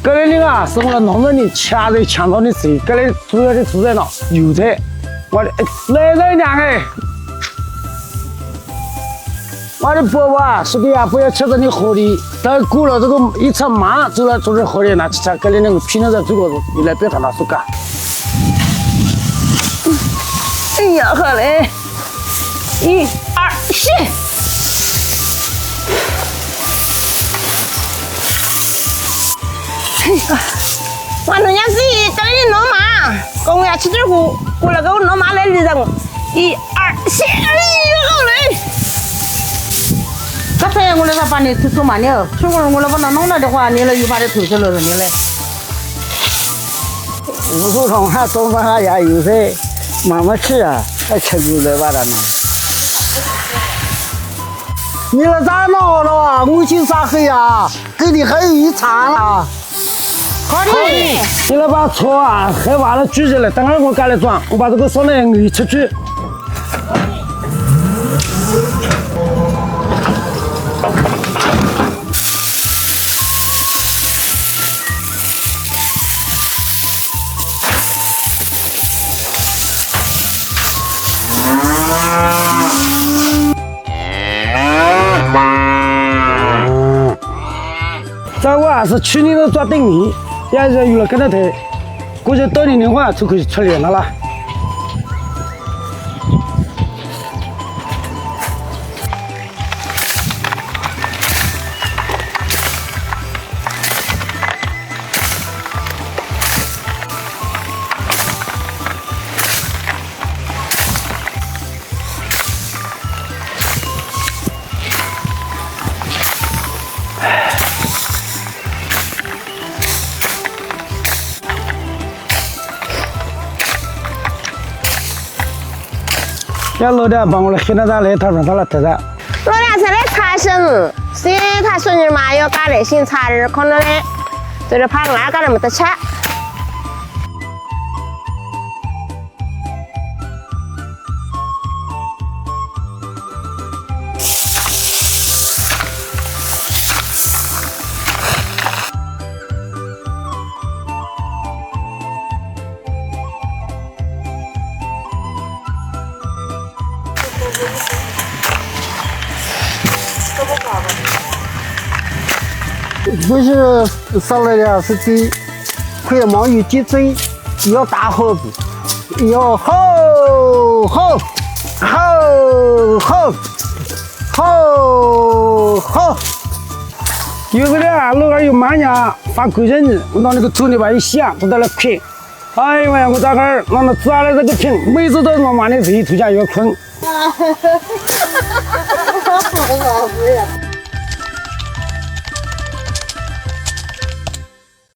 这里的啊，是我们农人的强人强壮的车，这里主要的主人了，油车，我的来人娘哎！我的婆婆啊，说的呀，不要吃这里河里，等过了这个一层马，走了这河里拿去吃，这里那个平常在中国你来别看他说干。哎呀，好嘞！1、2、3。我农家是这里的老妈，跟我要吃点苦，过来给我老妈来立上。1、2、3，哎呀，好嘞！刚才我那个把你做慢了，如果我那把它弄了的话，你那又把它投下来了，你嘞？我说从还东方还也有噻，慢慢吃啊，还吃不来把它呢。你那咋弄了啊？我去撒黑呀，给你还有一餐了。可以。你那把车啊，还完了举起来，等会儿我赶来装，我把这个烧来你出去。这我还是去年的抓等你，也是有了跟他头，估计到年的话就可以出粮了啦。要老的帮我来黑那咱来，他说他来特产。老两才来查生，所以他孙女嘛要干点新茶日，可能嘞，就是怕俺干那么多吃。不是上来的，是给快忙有鸡嘴，要大盒子，要吼吼吼吼吼吼。有个的老二有慢呀，发贵人子，我到那个土里边一响，都在那拼。哎呀妈呀，我这个让他抓来这个拼，每次都是我妈的这一头家要困。哈哈哈哈哈！